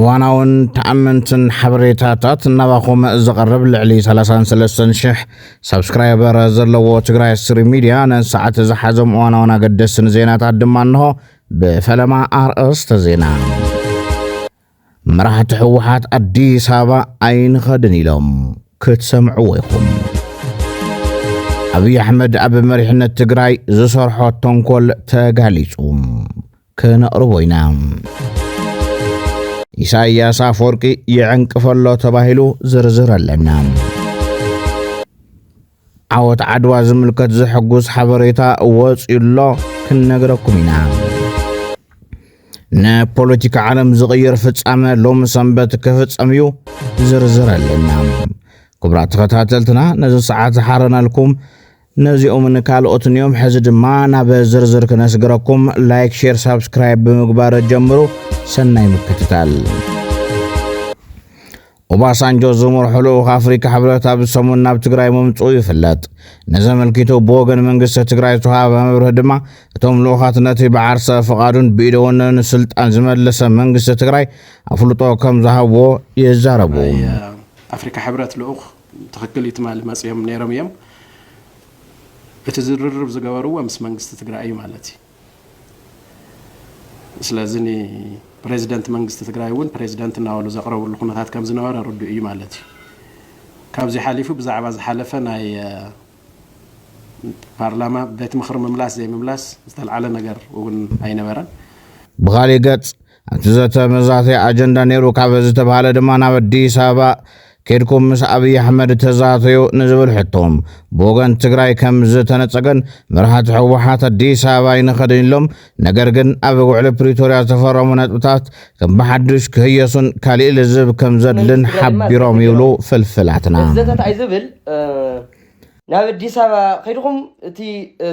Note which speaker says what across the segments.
Speaker 1: ዋናውን ተአምንትን ሓበሬታታት እናባኹም ዝቐርብ ልዕሊ 33 ሽሕ ሰብስክራይበር ዘለዎ ትግራይ ስትሪም ሚድያ ነሰዓት ዝሓዞም ዋናውን አገደስን ዜናታት ድማ እንሆ ብፈለማ አርእስተ ዜና መራሕቲ ሕወሓት አዲስ አበባ ኣይንኸድን ኢሎም ክትሰምዑ ወይኹም አብይ አሕመድ አብ መሪሕነት ትግራይ ዝሰርሖ ተንኮል ተጋሊጹ ከነቕርቦ ኢና ኢሳያስ አፈወርቂ የዕንቅፈሎ ተባሂሉ ዝርዝር ኣለና ዓወት ዓድዋ ዝምልከት ዝሕጉስ ሓበሬታ ወፂኡሎ ክንነግረኩም ኢና ንፖለቲካ ዓለም ዝቕይር ፍጻመ ሎም ሰንበት ክፍጸም እዩ ዝርዝር ኣለና ክቡራት ተኸታተልትና ነዚ ሰዓት ሓረናልኩም ነዚኦም ካልኦትን ዮም ሕዚ ድማ ናብ ዝርዝር ክነስግረኩም ላይክ ሼር ሰብስክራይብ ብምግባር ጀምሩ ሰናይ ምክትታል ኦባሳንጆ ዝመርሕሉ አፍሪካ ሕብረት ኣብ ሰሙን ናብ ትግራይ መምጽኡ ይፍለጥ ነዘመልኪቱ ብወገን መንግስቲ ትግራይ ተዋሃበ መብርህ ድማ እቶም ልኡኻት ነቲ ብዓርሰ ፈቓዱን ብኢደወንን ስልጣን ዝመለሰ መንግስቲ ትግራይ ኣፍልጦ ከም ዝሃብዎ ይዛረቡ
Speaker 2: አፍሪካ ሕብረት ልኡኽ ትኽክል ይትማል መጽዮም ነይሮም እዮም እቲ ዝርርብ ዝገበርዎ ምስ መንግስቲ ትግራይ ማለት እዩ ስለዚህ ፕሬዝዳንት መንግስቲ ትግራይ ውን ፕሬዝዳንት ናወሉ ዘቅረቡሉ ኩነታት ከም ዝነበረ ርዱ እዩ ማለት እዩ ካብዚ ሓሊፉ ብዛዕባ ዝሓለፈ ናይ ፓርላማ ቤት ምክር ምምላስ ዘይምምላስ ዝተልዓለ ነገር ውን ኣይነበረን
Speaker 1: ብኻሊእ ገጽ ኣብቲ ዘተመዛተየ ኣጀንዳ ነይሩ ካብ ዝተባሃለ ድማ ናብ አዲስ አበባ كيدكم مس أبي أحمد تزاتيو نزول حتهم بوغن تግራይ ከም ዝተነጸገን መራሕቲ ሕወሓት አዲስ አበባ ይንኸድን ኢሎም ነገር ግን ኣብ ውዕል ፕሪቶሪያ ዝተፈረሙ ነጥብታት ከም በሓድሽ ክህየሱን ካልእ ልዝብ ከም ዘድልን ሓቢሮም ይብሉ ፍልፍላትና
Speaker 3: ዘታት ኣይዝብል ናብ አዲስ አበባ ከይድኩም እቲ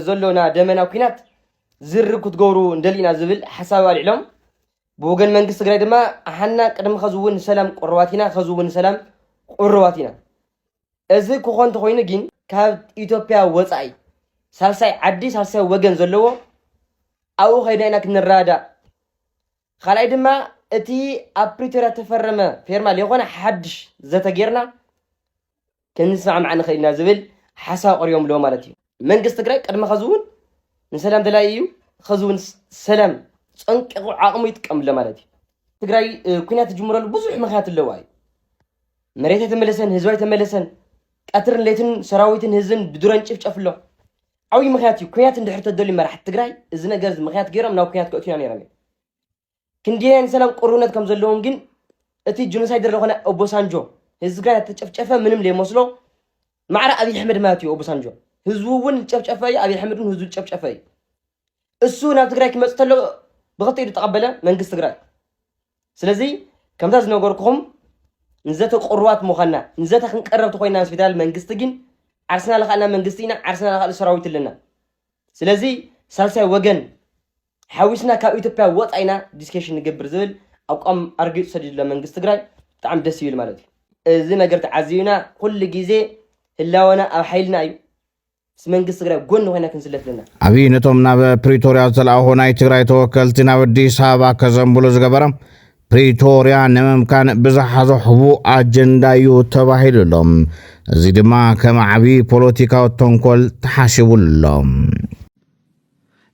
Speaker 3: ዘሎና ደመና ኩናት ዝርብ ክትገብሩ እንደሊና ዝብል ሓሳብ አልዕሎም ብወገን መንግስቲ ትግራይ ድማ ኣሓና ቅድሚ ከዝውን ሰላም ቆርባቲና ከዝውን ሰላም ቁርባቲና እዚ ኮኾንተ ኮይኑ ግን ካብ ኢትዮጵያ ወጻኢ ሳልሳይ ዓዲ ሳልሳይ ወገን ዘለዎ ኣው ኸይዳይና ክንራዳ ካልኣይ ድማ እቲ ኣብ ፕሪቶሪያ ተፈረመ ፌርማል የኾነ ሓድሽ ዘተገርና ክንስማዕ ማዕና ኸይና ዝብል ሓሳብ ቀሪዮም ሎ ማለት እዩ መንግስቲ ትግራይ ቅድሚ ከዝውን ንሰላም ደላይ እዩ ከዝውን ሰላም ፀንቂቁ ዓቕሙ ይጥቀምለ ማለት እዩ ትግራይ ኩናት ጅምረሉ ብዙሕ ምኽንያት ኣለዋ እዩ መሬት ተመለሰን ህዝባይ ተመለሰን ቀትርን ሌትን ሰራዊትን ህዝብን ብዱረን ጭፍጨፍሎ ዓብይ ምኽንያት እዩ ኩናት እንድሕር ተደልዩ መራሕቲ ትግራይ እዚ ነገር ምኽንያት ገይሮም ናብ ኩናት ከእትዩና ነይሮም ክንዲያን ሰላም ቁርነት ከም ዘለዎም ግን እቲ ጂኖሳይድ ዝኾነ ኦቦሳንጆ ህዝብ ትግራይ ተጨፍጨፈ ምንም ለይመስሎ ማዕረ አብይ አሕመድ ማለት እዩ ኦቦሳንጆ ህዝቡ ውን ጨፍጨፈ አብይ አሕመድን ህዝቡ ጨፍጨፈ እሱ ናብ ትግራይ ክመጽ ተሎ ብኸተይዱ ተቀበለ መንግስቲ ትግራይ ስለዚህ ከምታ ዝነገርኩም نزت قروات مخنا نزت خنقرب تخوينا سبيتال منجست جين عرسنا لخلنا منجستينا عرسنا لخل سراويت لنا سلازي سالسا وجن حاوسنا كإثيوبيا وطعنا ديسكشن نجبر زول أو قام أرجع سجل لمنجست تجري تعم دسيل مالتي زي ما قلت عزينا كل جزء إلا وانا أو حيلنا أيو منجست تجري جون وهنا كنسلت لنا
Speaker 1: أبي نتومنا بريتوريا زلا هنا تجري توكلتنا ودي سابا كزنبولز جبرم ፕሪቶሪያ ንምምካን ብዝሓዞ ሕቡእ ኣጀንዳ እዩ ተባሂሉሎም እዚ ድማ ከም ዓብይ ፖለቲካዊ ተንኮል ተሓሲቡሎም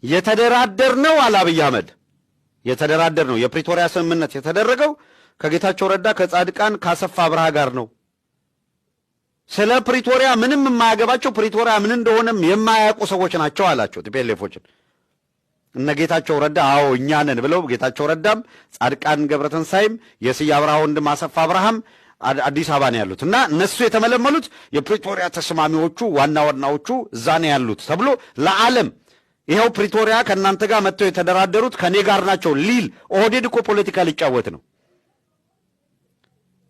Speaker 4: የተደራደርነው አለ አብይ አህመድ የተደራደርነው የፕሪቶሪያ ስምምነት የተደረገው ከጌታቸው ረዳ ከጻድቃን ካሰፋ ብርሃ ጋር ነው ስለ ፕሪቶሪያ ምንም የማያገባቸው ፕሪቶሪያ ምን እንደሆነም የማያውቁ ሰዎች ናቸው አላቸው ቲፒኤልኤፎችን እነ ጌታቸው ረዳ አዎ እኛ ነን ብለው ጌታቸው ረዳም ጻድቃን ገብረተንሳይም የስያ አብርሃ ወንድም አሰፋ አብርሃም አዲስ አበባ ነው ያሉት እና እነሱ የተመለመሉት የፕሪቶሪያ ተስማሚዎቹ ዋናዎቹ እዛ ነው ያሉት ተብሎ ለዓለም ይሄው ፕሪቶሪያ ከናንተ ጋር መጥተው የተደራደሩት ከኔ ጋር ናቸው ሊል ኦህዴድ እኮ ፖለቲካ ሊጫወት ነው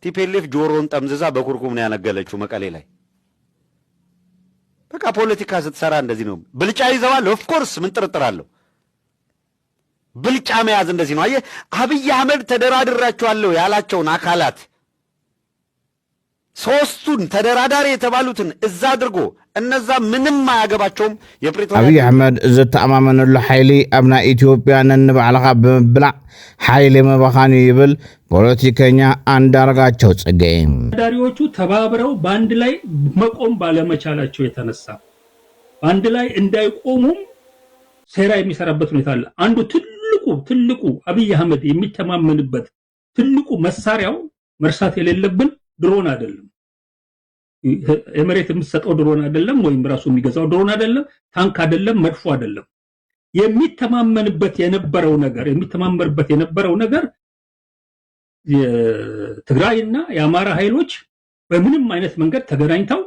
Speaker 4: ቲፒኤልኤፍ ጆሮን ጠምዝዛ በኩርኩም ነው ያነገለችው መቀሌ ላይ በቃ ፖለቲካ ስትሰራ እንደዚህ ነው ብልጫ ይዘዋል ኦፍ ኮርስ ምን ጥርጥር አለው ብልጫ መያዝ እንደዚህ ነው አየህ አብይ አህመድ ተደራድራቸዋለሁ ያላቸውን አካላት ሶስቱን ተደራዳሪ የተባሉትን እዛ አድርጎ እነዛ ምንም አያገባቸውም። የፕሪቶሪያ
Speaker 1: አብይ አሕመድ ዝተኣማመነሉ ሓይሊ ኣብና ኢትዮጵያ ነንባዕልኻ ብምብላዕ ሓይሊ መባኻኒ ይብል ፖለቲከኛ አንዳርጋቸው ጽጌ።
Speaker 5: ዳሪዎቹ ተባብረው በአንድ ላይ መቆም ባለመቻላቸው የተነሳ በአንድ ላይ እንዳይቆሙም ሴራ የሚሰራበት ሁኔታ አለ። አንዱ ትልቁ አብይ አሕመድ የሚተማመንበት ትልቁ መሳሪያው መርሳት የሌለብን ድሮን አይደለም። የመሬት የምትሰጠው ድሮን አይደለም፣ ወይም ራሱ የሚገዛው ድሮን አይደለም፣ ታንክ አይደለም፣ መድፎ አይደለም። የሚተማመንበት የነበረው ነገር የትግራይና የአማራ ኃይሎች በምንም አይነት መንገድ ተገናኝተው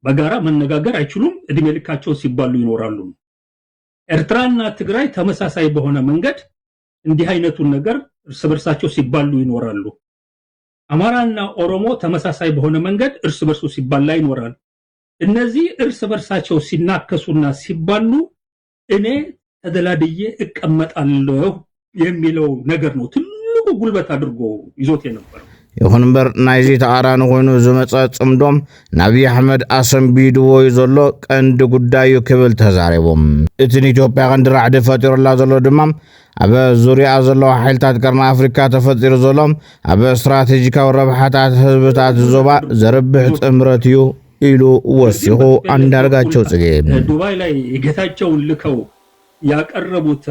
Speaker 5: በጋራ መነጋገር አይችሉም፣ እድሜ ልካቸው ሲባሉ ይኖራሉ። ኤርትራና ትግራይ ተመሳሳይ በሆነ መንገድ እንዲህ አይነቱን ነገር እርስ በርሳቸው ሲባሉ ይኖራሉ። አማራና ኦሮሞ ተመሳሳይ በሆነ መንገድ እርስ በርሱ ሲባላ ይኖራል። እነዚህ እርስ በርሳቸው ሲናከሱና ሲባሉ እኔ ተደላድዬ እቀመጣለሁ የሚለው ነገር ነው ትልቁ ጉልበት አድርጎ ይዞት የነበረው።
Speaker 1: ይኹን እምበር ናይዚ ተቃራኒ ኮይኑ ዝመፀ ጽምዶም ንኣብይ ኣሕመድ ኣሰንቢድዎ ዘሎ ቀንዲ ጉዳዩ ክብል ተዛሪቦም እቲ ንኢትዮጵያ ቀንዲ ራዕዲ ፈጢሩላ ዘሎ ድማ ኣብ ዙርያ ዘለዎ ሓይልታት ቀርኒ ኣፍሪካ ተፈጢሩ ዘሎ ኣብ ስትራቴጂካዊ ረብሓታት ህዝብታት ዞባ ዘርብሕ ጥምረት እዩ ኢሉ ወሲኹ አንዳርጋቸው ጽጌ።
Speaker 5: ዱባይ ላይ ጌታቸውን ልከው ያቀረቡት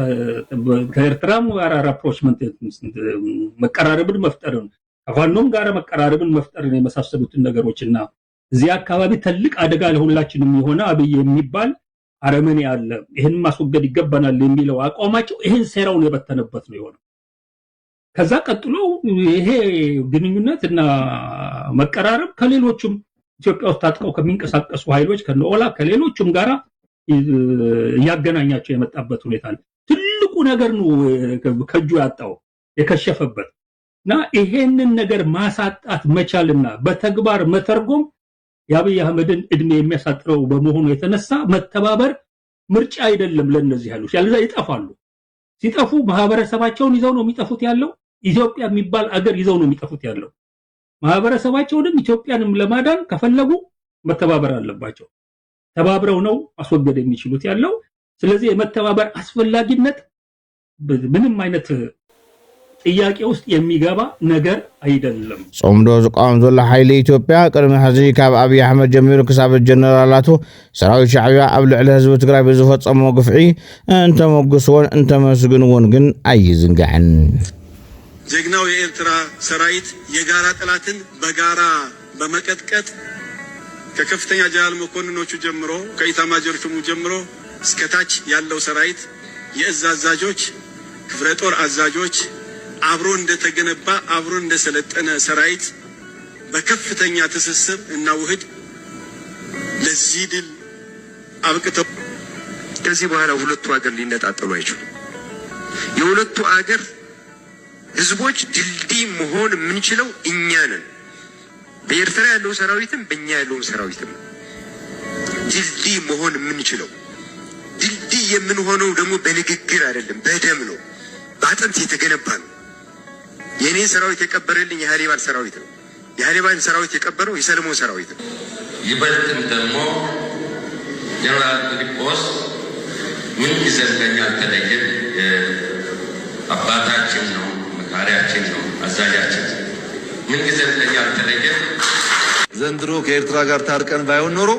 Speaker 5: ከኤርትራም ጋር ራፕሮችመንት መቀራረብን መፍጠርን ከፋኖም ጋር መቀራረብን መፍጠርን የመሳሰሉትን ነገሮችና እዚህ አካባቢ ትልቅ አደጋ ለሁላችንም የሆነ አብይ የሚባል አረመኔ አለ፣ ይሄን ማስወገድ ይገባናል የሚለው አቋማቸው ይሄን ሴራውን የበተነበት ነው የሆነው። ከዛ ቀጥሎ ይሄ ግንኙነትና መቀራረብ ከሌሎችም ኢትዮጵያ ውስጥ ታጥቀው ከሚንቀሳቀሱ ኃይሎች ከነኦላ ከሌሎችም ጋራ ያገናኛቸው የመጣበት ሁኔታ አለ። ትልቁ ነገር ነው ከጁ ያጣው የከሸፈበት እና ይሄንን ነገር ማሳጣት መቻልና በተግባር መተርጎም የአብይ አሕመድን እድሜ የሚያሳጥረው በመሆኑ የተነሳ መተባበር ምርጫ አይደለም ለነዚህ ያሉት። ያለዛ ይጠፋሉ። ሲጠፉ ማህበረሰባቸውን ይዘው ነው የሚጠፉት ያለው። ኢትዮጵያ የሚባል አገር ይዘው ነው የሚጠፉት ያለው። ማህበረሰባቸውንም ኢትዮጵያንም ለማዳን ከፈለጉ መተባበር አለባቸው። ተባብረው ነው ማስወገድ የሚችሉት ያለው። ስለዚህ የመተባበር አስፈላጊነት ምንም አይነት ጥያቄ ውስጥ የሚገባ ነገር አይደለም።
Speaker 1: ጾምዶ ዝቃወም ዘሎ ሓይሊ ኢትዮጵያ ቅድሚ ሕዚ ካብ ኣብይ ኣሕመድ ጀሚሩ ክሳብ ጀነራላቱ ሰራዊት ሻዕብያ ኣብ ልዕሊ ህዝቢ ትግራይ ብዝፈጸሞ ግፍዒ እንተመጉስዎን እንተመስግንዎን ግን ኣይዝንጋዕን።
Speaker 6: ጀግናው የኤርትራ ሰራዊት የጋራ ጠላትን በጋራ በመቀጥቀጥ ከከፍተኛ ጀነራል መኮንኖቹ ጀምሮ ከኢታማዦር ሹሙ ጀምሮ እስከታች ያለው ሰራዊት የእዝ አዛዦች፣ ክፍለ ጦር አዛዦች አብሮ እንደተገነባ አብሮ እንደሰለጠነ ሰራዊት በከፍተኛ ትስስር እና ውህድ ለዚህ ድል አብቅተው ከዚህ በኋላ ሁለቱ ሀገር ሊነጣጠሉ አይችሉም። የሁለቱ ሀገር ህዝቦች ድልድይ መሆን የምንችለው እኛ ነን። በኤርትራ ያለው ሰራዊትም በእኛ ያለውም ሰራዊትም ድልድይ መሆን የምንችለው። ድልድይ የምንሆነው ደግሞ በንግግር አይደለም፣ በደም ነው፣ በአጥንት የተገነባ ነው። የኔ ሰራዊት የቀበረልኝ የሃሊባል ሰራዊት ነው። የሃሊባል ሰራዊት የቀበረው የሰለሞን ሰራዊት ነው።
Speaker 7: ይበልጥም ደግሞ ጀነራል ፊሊጶስ ምን ይዘልከኛ አልተለየም። አባታችን ነው፣ መካሪያችን ነው፣ አዛዣችን ምን ይዘልከኛ አልተለየም።
Speaker 8: ዘንድሮ ከኤርትራ ጋር ታርቀን ባይሆን ኖሮ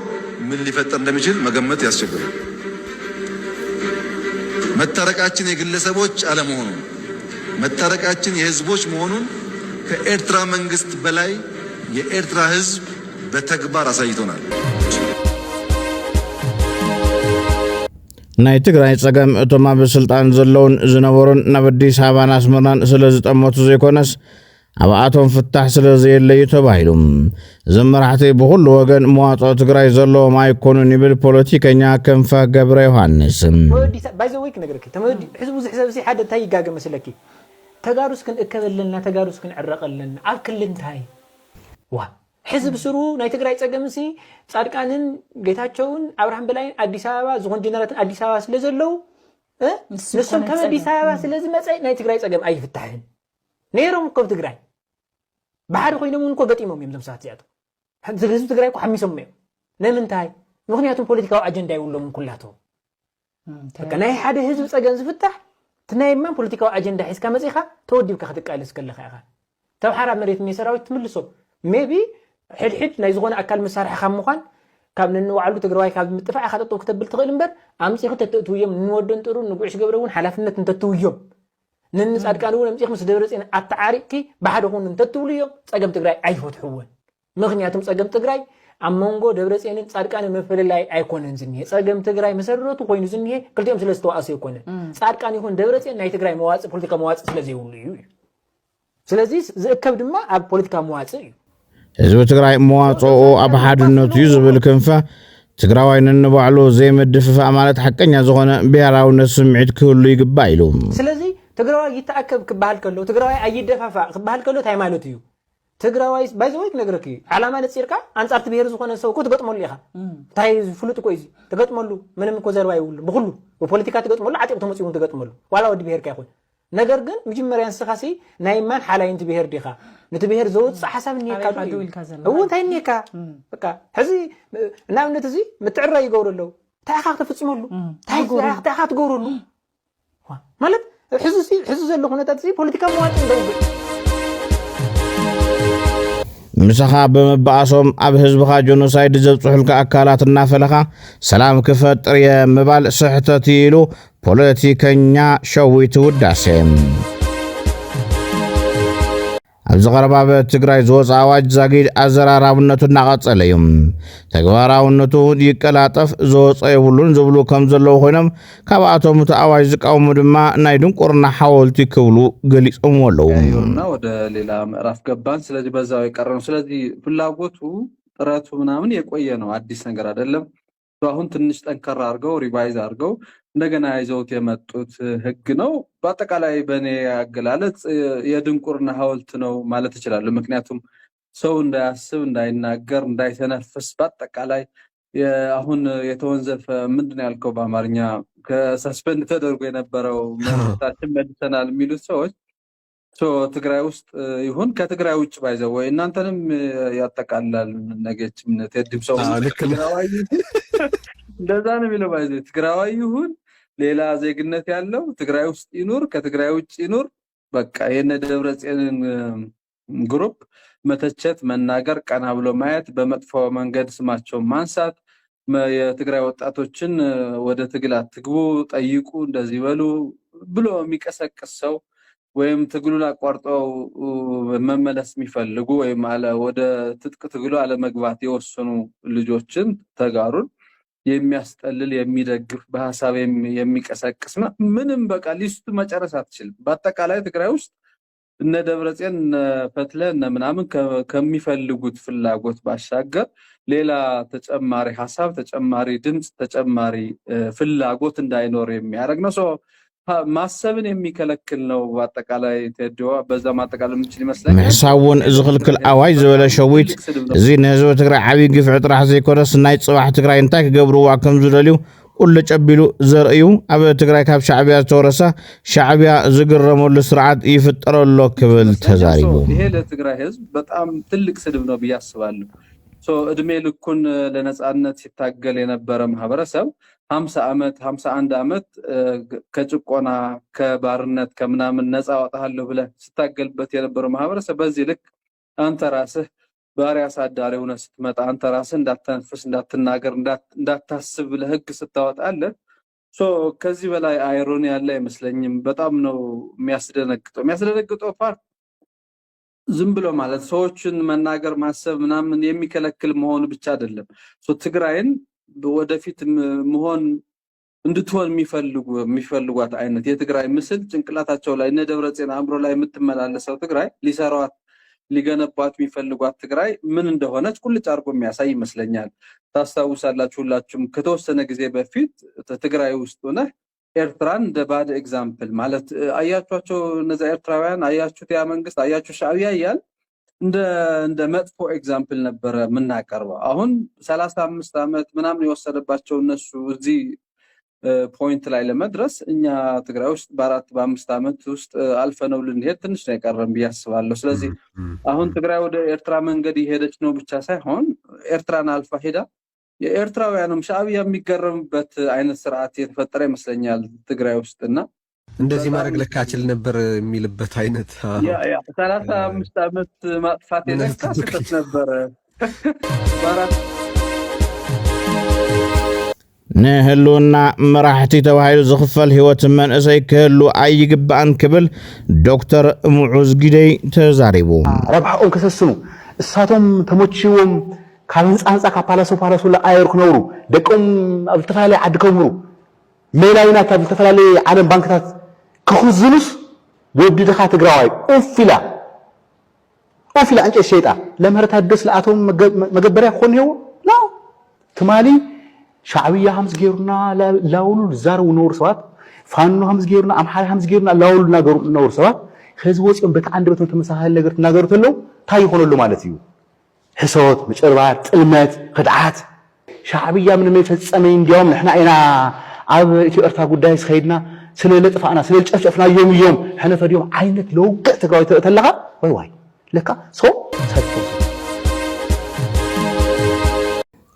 Speaker 8: ምን ሊፈጠር እንደሚችል መገመት ያስቸግራል። መታረቃችን የግለሰቦች አለመሆኑ መታረቃችን የህዝቦች መሆኑን ከኤርትራ መንግስት በላይ የኤርትራ ህዝብ በተግባር አሳይቶናል።
Speaker 1: ናይ ትግራይ ጸገም እቶም ኣብ ስልጣን ዘለውን ዝነበሩን ናብ አዲስ አበባን ኣስመራን ስለ ዝጠመቱ ዘይኮነስ ኣብ ኣቶም ፍታሕ ስለ ዘየለዩ ተባሂሉ ዝመራሕቲ ብኩሉ ወገን መዋፅኦ ትግራይ ዘለዎም ኣይኮኑን ይብል ፖለቲከኛ ክንፈ ገብረ ዮሃንስ።
Speaker 9: ባይዘወይክ ነገርክ ተመዲ ህዝቡ ዝሕሰብ ሓደ እንታይ ይጋገም መስለኪ ተጋሩስ ክንእከበለና ተጋሩስ ክንዕረቀለና ኣብ ክልንታይ ዋ ሕዝብ ስሩ ናይ ትግራይ ጸገምሲ ጻድቃንን ጌታቸውን አብርሃም በላይ አዲስ አበባ ዝሆን ጀነራትን አዲስ አበባ ስለ ዘለው ንሱም ከም አዲስ አበባ ስለዚ መጻይ ናይ ትግራይ ጸገም ኣይፍታሕን ነይሮም እኮ ትግራይ ባህሪ ኮይኖም እንኮ ገጢሞም እዮም ለምሳት ያጡ ህዝብ ትግራይ እኮ ሓሚሶም እዮም ለምንታይ ምክንያቱም ፖለቲካዊ አጀንዳ ይውሎም ኩላቶም ከናይ ሓደ ህዝብ ፀገም ዝፍታሕ ትናይማን ፖለቲካዊ አጀንዳ ሒዝካ መፂኻ ተወዲብካ ክትቃለስ ከለኻ ኢኻ ተባሓራ መሬት ሰራዊት ትምልሶ ሜቢ ሕድሕድ ናይ ዝኾነ ኣካል መሳርሒ ካብ ምዃን ካብ ንንዋዕሉ ትግራዋይ ካብ ምጥፋዕ ኢኻ ጠጠው ክትብል ትኽእል እምበር ኣምፂኽ ተተእትውዮም ንወደን ጥሩ ንጉዕሽ ገብረ እውን ሓላፍነት እንተትውዮም ንንጻድቃን እውን ኣምፂኽ ምስ ደብረፅዮን ኣተዓሪቕኪ ብሓደ ኹን እንተትብልዮም ፀገም ትግራይ ኣይፈትሕዎን ምክንያቱም ፀገም ትግራይ ኣብ መንጎ ደብረፅዮንን ጻድቃንን መፈለላይ ኣይኮነን ዝኒሄ ፀገም ትግራይ መሰረቱ ኮይኑ ዝኒሄ ክልቲኦም ስለ ዝተዋእሱ ይኮነ ጻድቃን ይኹን ደብረፅዮን ናይ ትግራይ መዋፅእ ፖለቲካ መዋፅእ ስለ ዘይብሉ እዩ ስለዚ ዝእከብ ድማ ኣብ ፖለቲካ መዋፅእ እዩ
Speaker 1: ህዝቢ ትግራይ መዋፅኡ ኣብ ሓድነቱ እዩ ዝብል ክንፈ ትግራዋይ ንንባዕሉ ዘይምድፍፋእ ማለት ሓቀኛ ዝኾነ ብሄራውነት ስምዒት ክህሉ ይግባእ ኢሉ
Speaker 9: ስለዚ ትግራዋይ ይተኣከብ ክበሃል ከሎ ትግራዋይ ኣይደፋፋእ ክበሃል ከሎ እንታይ ማለት እዩ ትግራዋይ ባይዘወይ ክነግረክ ዓላማ ነፂርካ አንጻር ትብሄር ዝኾነ ሰው እኮ ትገጥመሉ ኢኻ እንታይ ፍሉጥ እኮ እዩ ትገጥመሉ ምንም እኮ ዘርባ ይውሉ ብኩሉ ብፖለቲካ ትገጥመሉ ዓጢቕ ተመፂኡ ትገጥመሉ ዋላ ወዲ ብሄርካ ይኹን ነገር ግን መጀመርያ ንስኻሲ ናይ ማን ሓላይን ትብሄር ዲኻ ነቲ ብሄር ዘውፅእ ሓሳብ እኒሄካ እውን እንታይ እኒሄካ በቃ ሕዚ ንኣብነት እዚ ምትዕራይ ይገብሩ ኣለዉ እንታይ ኢኻ ክትፍፅመሉ እንታይ ኢኻ ትገብረሉ ማለት ሕዚ ዘሎ ኩነታት እዚ ፖለቲካ መዋጭ እንደውግዕ
Speaker 1: ምሳኻ በመባእሶም ኣብ ህዝብኻ ጆኖሳይድ ዘብፅሑልካ ኣካላት እናፈለኻ ሰላም ክፈጥር የምባል ስሕተት ኢሉ ፖለቲከኛ ሸዊት ውዳሴ ኣብዚ ቀረባ ትግራይ ዝወፅ ኣዋጅ ዛጊድ ኣዘራራብነቱ እናቐፀለ እዩ ተግባራውነቱ ይቀላጠፍ ዝወፀ የብሉን ዝብሉ ከም ዘለዉ ኮይኖም ካብኣቶም እቲ ኣዋጅ ዝቃወሙ ድማ ናይ ድንቁርና ሓወልቲ ክብሉ ገሊፆም ኣለዉ
Speaker 10: ወደ ሌላ ምዕራፍ ገባን ስለዚህ በዛው የቀረኑ ስለዚህ ፍላጎቱ ጥረቱ ምናምን የቆየ ነው አዲስ ነገር አይደለም አሁን ትንሽ ጠንከራ አድርገው ሪቫይዝ አድርገው እንደገና ይዘውት የመጡት ህግ ነው በአጠቃላይ በኔ አገላለጽ የድንቁርና ሐውልት ነው ማለት ይችላል ምክንያቱም ሰው እንዳያስብ እንዳይናገር እንዳይተነፍስ በአጠቃላይ አሁን የተወንዘፈ ምንድነው ያልከው በአማርኛ ከሰስፔንድ ተደርጎ የነበረው መርታችን መድሰናል የሚሉት ሰዎች ትግራይ ውስጥ ይሁን ከትግራይ ውጭ ባይዘው ወይ እናንተንም ያጠቃላል ነገችም ተድም ሰው ትግራዋይ እንደዛ ነው የሚለው ባይዘው ትግራዋይ ይሁን ሌላ ዜግነት ያለው ትግራይ ውስጥ ይኑር ከትግራይ ውጭ ይኑር በቃ የነ ደብረጽዮንን ግሩፕ መተቸት መናገር ቀና ብሎ ማየት በመጥፎ መንገድ ስማቸው ማንሳት የትግራይ ወጣቶችን ወደ ትግላት ትግቡ ጠይቁ እንደዚህ በሉ ብሎ የሚቀሰቅስ ሰው ወይም ትግሉን አቋርጠው መመለስ የሚፈልጉ ወይም ወደ ትጥቅ ትግሉ አለ መግባት የወሰኑ ልጆችን ተጋሩን የሚያስጠልል የሚደግፍ በሐሳብ የሚቀሰቅስና ምንም በቃ ሊስቱ መጨረስ አትችልም በአጠቃላይ ትግራይ ውስጥ እነ ደብረጽዮን ፈትለ እነ ምናምን ከሚፈልጉት ፍላጎት ባሻገር ሌላ ተጨማሪ ሐሳብ ተጨማሪ ድምጽ ተጨማሪ ፍላጎት እንዳይኖር የሚያደርግ ነው ማሰብን የሚከለክል ነው በአጠቃላይ ተደዋ በዛ ማጠቃለል ምንጭ ይመስላል
Speaker 1: ምሳውን ዝኽልክል ኣዋጅ ዝበለ ሸዊት እዚ ንህዝቢ ትግራይ ዓቢ ግፍዕ ጥራሕ ዘይኮነስ ናይ ጽባሕ ትግራይ እንታይ ክገብርዋ ከም ዝደልዩ ኩሉ ጨቢሉ ዘርእዩ ኣብ ትግራይ ካብ ሻዕብያ ዝተወረሰ ሻዕብያ ዝግረመሉ ስርዓት ይፍጠረሎ ክብል ተዛሪቡ
Speaker 10: ይሄ ለትግራይ ህዝብ በጣም ትልቅ ስድብ ነው ብያስባለሁ እድሜ ልኩን ለነጻነት ሲታገል የነበረ ማህበረሰብ 50 ዓመት 51 ዓመት ከጭቆና ከባርነት ከምናምን ነፃ ወጣሃለሁ ብለ ሲታገልበት የነበረ ማህበረሰብ በዚህ ልክ አንተ ራስህ ባሪያ ሳዳሪ ሆነ ስትመጣ አንተ ራስህ እንዳትተነፍስ እንዳትናገር እንዳታስብ ለህግ ስታወጣለ ከዚህ በላይ አይሮኒ ያለ አይመስለኝም በጣም ነው የሚያስደነግጠው ፓርት ዝም ብሎ ማለት ሰዎችን መናገር ማሰብ ምናምን የሚከለክል መሆን ብቻ አይደለም ትግራይን ወደፊት መሆን እንድትሆን የሚፈልጓት አይነት የትግራይ ምስል ጭንቅላታቸው ላይ እነ ደብረጽዮን አምሮ ላይ የምትመላለሰው ትግራይ ሊሰሯት ሊገነባት የሚፈልጓት ትግራይ ምን እንደሆነች ቁልጭ አርጎ የሚያሳይ ይመስለኛል ታስታውሳላችሁ ሁላችሁም ከተወሰነ ጊዜ በፊት ትግራይ ውስጥ ሆነ ኤርትራን እንደ ባድ ኤግዛምፕል ማለት አያችኋቸው እነዛ ኤርትራውያን አያችሁት ያ መንግስት አያችሁ ሻዕቢያ ይያል እንደ መጥፎ ኤግዛምፕል ነበር ምናቀርበው አሁን 35 ዓመት ምናምን የወሰደባቸው እነሱ እዚህ ፖይንት ላይ ለመድረስ እኛ ትግራይ ውስጥ በ4-5 ዓመት ውስጥ አልፈነው ልንሄድ ትንሽ ነው የቀረን ብያስባለሁ ስለዚህ አሁን ትግራይ ወደ ኤርትራ መንገድ ይሄደች ነው ብቻ ሳይሆን ኤርትራን አልፋ ሄዳ የኤርትራውያንም ሻዕቢያ የሚገረምበት አይነት ስርዓት የተፈጠረ ይመስለኛል ትግራይ ውስጥና
Speaker 11: እንደዚህ ማድረግ ለካችል ነበር የሚልበት አይነት
Speaker 10: 35 ዓመት ማጥፋት የነካበት ነበር ባራት
Speaker 1: ንህሉና መራሕቲ ተባሂሉ ዝኽፈል ህይወት መንእሰይ ክህሉ ኣይግባእን ክብል ዶክተር ሙዑዝ ጊደይ ተዛሪቡ
Speaker 12: ረብሐኦም ከሰስኑ እሳቶም ተሞችዎም ካብ ህንፃ ካብ ፓላሶ ለኣየር ክነብሩ ደቆም ኣብ ዝተፈላለዩ ዓዲ ከምህሩ ሜላዊናት ኣብ ዝተፈላለዩ ዓለም ባንክታት ክኽዝኑስ ወዲድኻ ትግራዋይ ኡፊላ እንጨት ሸይጣ ለምህረታት ደስ ለኣቶም መገበርያ ክኾን ይሄው ላ ትማሊ ሻዕብያ ሃምስ ገይሩና ላውሉ ዛረው ነውር ሰባት ፋኖ ሃምስ ገይሩና አምሓራ ሃምስ ገይሩና ላውሉ ነውር ሰባት ህዝብ ወፂኦም በታ አንድ በተው ተመሳሳይ ነገር ተናገሩት ለው ታይ ይሆነሉ ማለት እዩ ሕሶት ምጭርባት ጥልመት ክድዓት ሻዕብያ ምንም የፈጸመ እንዲያውም ንሕና ኢና ኣብ ኢትዮጵያ ጉዳይ ስኸይድና ስለለጥፋና ስለጨፍጨፍና እዮም ሕነ ፈዲዮም ዓይነት ለውገ ተጋዊ ተለኻ ወይ ለካ ሶ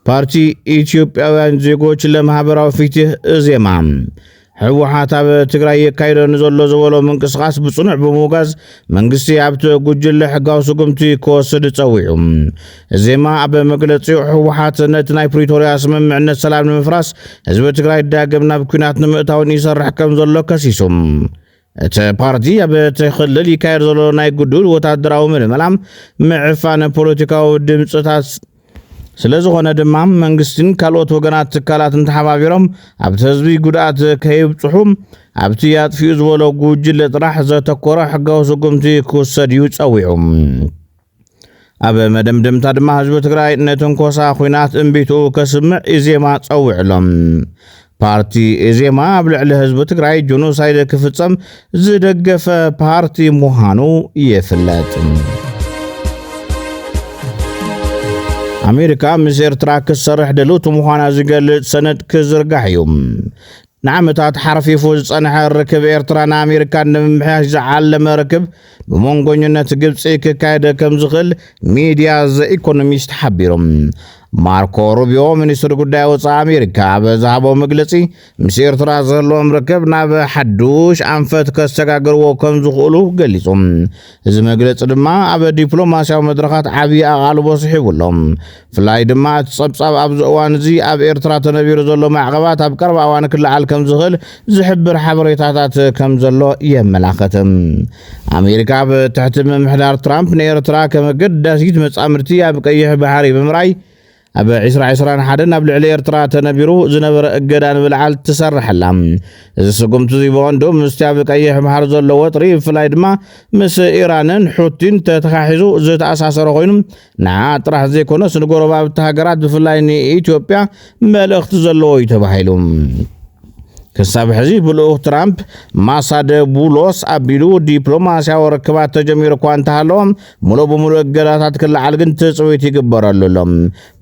Speaker 1: ፓርቲ ኢትዮጵያውያን ዜጎች ለማህበራዊ ፍትህ እዜማ ህወሓት ኣብ ትግራይ የካይዶ ንዘሎ ዝበሎ ምንቅስቃስ ብጽኑዕ ብምውጋዝ መንግስቲ ኣብቲ ጉጅለ ሕጋዊ ስጉምቲ ክወስድ ጸዊዑ እዜማ ኣብ መግለጺኡ ህወሓት ነቲ ናይ ፕሪቶሪያ ስምምዕነት ሰላም ንምፍራስ ህዝቢ ትግራይ ዳግም ናብ ኩናት ንምእታውን ይሰርሕ ከም ዘሎ ከሲሱ እቲ ፓርቲ ኣብ ትኽልል ይካየድ ዘሎ ናይ ጉዱል ወታደራዊ ምልመላም ምዕፋነ ፖለቲካዊ ድምፅታት ስለዝኾነ ድማ መንግስትን ካልኦት ወገናት ትካላትን ተሓባቢሮም ኣብቲ ህዝቢ ጉድኣት ከይብፅሑ ኣብቲ ያጥፊኡ ዝበሎ ጉጅለ ጥራሕ ዘተኮረ ሕጋዊ ስጉምቲ ክውሰድ እዩ ጸዊዑ ኣብ መደምደምታ ድማ ህዝቢ ትግራይ ነትንኮሳ ኩናት እምቢቱ ከስምዕ እዜማ ጸዊዕሎም ፓርቲ እዜማ ኣብ ልዕሊ ህዝቢ ትግራይ ጆኖሳይድ ክፍጸም ዝደገፈ ፓርቲ ምዃኑ ይፍለጥ ኣሜሪካ ምስ ኤርትራ ክሰርሕ ድልውቲ ምዃና ዝገልጽ ሰነድ ክዝርጋሕ እዩ ንዓመታት ሓርፊፉ ዝጸንሐ ርክብ ኤርትራን ኣሜሪካን ንምምሕያሽ ዝዓለመ ርክብ ብመንጎኝነት ግብፂ ክካየደ ከም ዝኽእል ሚድያ ዘ ኢኮኖሚስት ሓቢሮም ማርኮ ሩቢዮ ሚኒስትር ጉዳይ ወፃኢ ኣሜሪካ ኣብ ዝሃቦ መግለጺ ምስ ኤርትራ ዘለዎም ርክብ ናብ ሓዱሽ ኣንፈት ከሰጋግርዎ ከም ዝኽእሉ ገሊጾም እዚ መግለጺ ድማ ኣብ ዲፕሎማስያዊ መድረኻት ዓብዪ ኣቓልቦ ስሒቡሎም ፍላይ ድማ እቲ ጸብጻብ ኣብዚ እዋን እዚ ኣብ ኤርትራ ተነቢሩ ዘሎ ማዕቐባት ኣብ ቀረባ እዋን ክለዓል ከም ዝኽእል ዝሕብር ሓበሬታታት ከም ዘሎ የመላኽት ኣሜሪካ ኣብ ትሕቲ ምምሕዳር ትራምፕ ንኤርትራ ከመገዳሲት መጻምድቲ ኣብ ቀይሕ ባሕሪ ብምራይ ኣብ 2021 ናብ ልዕሊ ኤርትራ ተነቢሩ ዝነበረ እገዳ ንብልዓል ትሰርሐላ እዚ ስጉምቲ ዝበወንዶ ምስቲ ኣብ ቀይሕ ባሕሪ ዘሎ ወጥሪ ብፍላይ ድማ ምስ ኢራንን ሑቲን ተተኻሒዙ ዝተኣሳሰረ ኮይኑ ንዓ ጥራሕ ዘይኮነስ ንጎረባብቲ ሃገራት ብፍላይ ንኢትዮጵያ መልእኽቲ ዘለዎ እዩ ተባሂሉ ክሳብ ሕዚ ብልኡኽ ትራምፕ ማሳደ ቡሎስ ኣቢሉ ዲፕሎማስያዊ ርክባት ተጀሚሩ እኳ እንተሃለዎም ሙሉእ ብምሉእ እገዳታት ክለዓል ግን ትፅቢት ይግበረሉ ኣሎ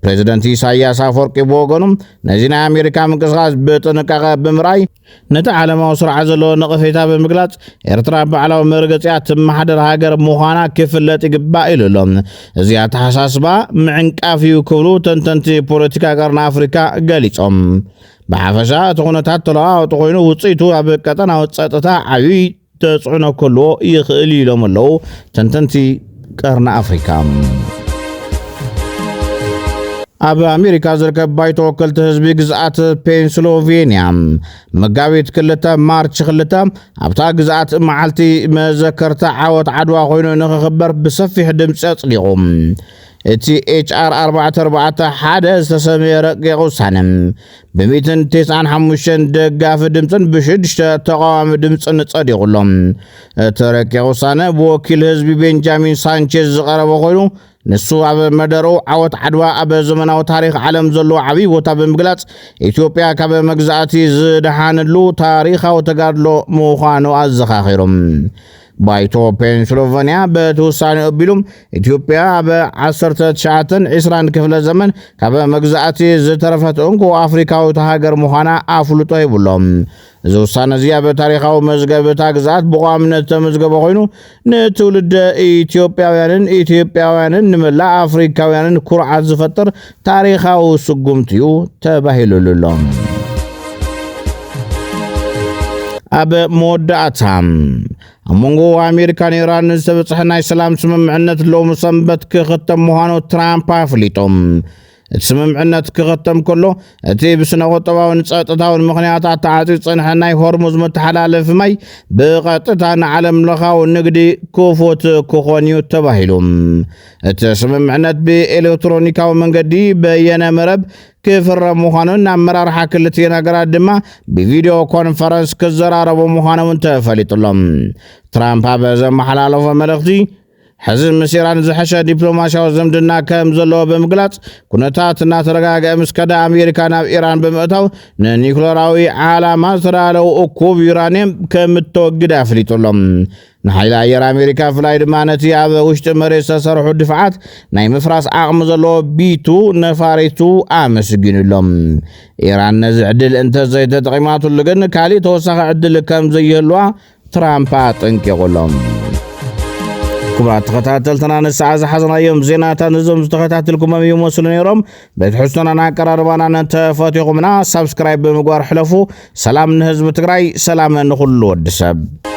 Speaker 1: ፕሬዚደንት ኢሳያስ ኣፈወርቂ ብወገኑ ነዚ ናይ ኣሜሪካ ምንቅስቓስ ብጥንቃቐ ብምራይ ነቲ ዓለማዊ ስርዓት ዘለዎ ነቐፌታ ብምግላጽ ኤርትራ በዕላዊ መርገፂያ ትመሓደር ሃገር ምዃና ክፍለጥ ይግባእ ኢሉ ኣሎ እዚኣ ተሓሳስባ ምዕንቃፍ እዩ ክብሉ ተንተንቲ ፖለቲካ ቀርኒ ኣፍሪካ ገሊጾም ብሓፈሻ እቲ ኩነታት ተለዋዋጢ ኮይኑ ውፅኢቱ ኣብ ቀጠናዊ ፀጥታ ዓብዪ ተፅዕኖ ከልዎ ይኽእል ኢሎም ኣለዉ ተንተንቲ ቀርኒ ኣፍሪካ ኣብ ኣሜሪካ ዝርከብ ባይቶ ወከልቲ ህዝቢ ግዝኣት ፔንስሎቬንያ መጋቢት 2 ማርች 2 ኣብታ ግዝኣት መዓልቲ መዘከርታ ዓወት ዓድዋ ኮይኑ ንኽኽበር ብሰፊሕ ድምፂ ኣጽዲቑ እቲ HR 441 ዝተሰመየ ረቂቕ ውሳነ ብ195 ደጋፊ ድምፅን ብ6 ተቃዋሚ ድምፅን ጸዲቑሎም እቲ ረቂቕ ውሳነ ብወኪል ህዝቢ ቤንጃሚን ሳንቼዝ ዝቐረበ ኮይኑ ንሱ ኣብ መደሩ ዓወት ዓድዋ ኣብ ዘመናዊ ታሪክ ዓለም ዘለዎ ዓብዪ ቦታ ብምግላጽ ኢትዮጵያ ካብ መግዛእቲ ዝደሓንሉ ታሪኻዊ ተጋድሎ ምዃኑ ኣዘኻኺሮም ባይቶ ፔንሲልቫኒያ በተወሳነ ቢሉም ኢትዮጵያ በ1920 ክፍለ ዘመን ካብ መግዛእቲ ዝተረፈት እንኩ አፍሪካዊት ሃገር ምዃና አፍልጦ ይብሎም እዚ ውሳነ እዚኣ በታሪኻዊ መዝገበታ ግዛት ብቋምነት ተመዝገበ ኮይኑ ንትውልደ ኢትዮጵያውያንን ንመላእ አፍሪካውያንን ኩርዓት ዝፈጥር ታሪኻዊ ስጉምቲ እዩ ተባሂሉሎም ኣብ መወዳእታ ኣብ መንጎ ኣሜሪካን ኢራን ዝተበፅሐ ናይ ሰላም ስምምዕነት ሎሚ ሰንበት ክኽተም ምዃኑ ትራምፕ ኣፍሊጦም ስምምዕነት ክኽተም ከሎ እቲ ብስነ ቁጠባውን ጸጥታውን ምኽንያታት ተዓፂ ጽንሐ ናይ ሆርሙዝ መተሓላለፊ ማይ ብቐጥታ ንዓለም ለኻዊ ንግዲ ክፉት ክኾን እዩ ተባሂሉ እቲ ስምምዕነት ብኤሌክትሮኒካዊ መንገዲ በየነ መረብ ክፍረም ምዃኑን ኣመራርሓ ክልቲአን ሃገራት ድማ ብቪድዮ ኮንፈረንስ ክዘራረቡ ምዃኖም ተፈሊጡሎም ትራምፕ ኣብ ዘመሓላለፎ መልእኽቲ حزب مسيران زحشة دبلوماسياዊ ዝምድና ከም ዘለዎ በመግለጽ ኩነታት እናተረጋገአ ምስ ከዳ ኣሜሪካ ናብ ኢራን በመእታው ንኒውክሌራዊ ዓላማ ዝተዳለው እኩብ ዩራኒየም ከም እትወግድ ኣፍሊጡሎም ንሓይሊ ኣየር ኣሜሪካ ፍላይ ድማ ነቲ ኣብ ውሽጢ መሬት ዝተሰርሑ ድፍዓት ናይ ምፍራስ ዓቕሚ ዘለዎ ቢቱ ነፋሪቱ ኣመስጊኑሎም ኢራን ነዚ ዕድል እንተዘይተጠቒማትሉ ግን ካሊእ ተወሳኺ ዕድል ከም ዘይህልዋ ትራምፕ ኣጠንቂቑሎም كبرات تخطاتلتنا نسعى زحزنا يوم زيناتا نزوم تخطاتلكم يموصل نيروم بتحسنا ناقراربانا نتفاتيقمنا سبسكرايب بمقوار حلفو سلام نهزب تقراي سلام نخلو الدساب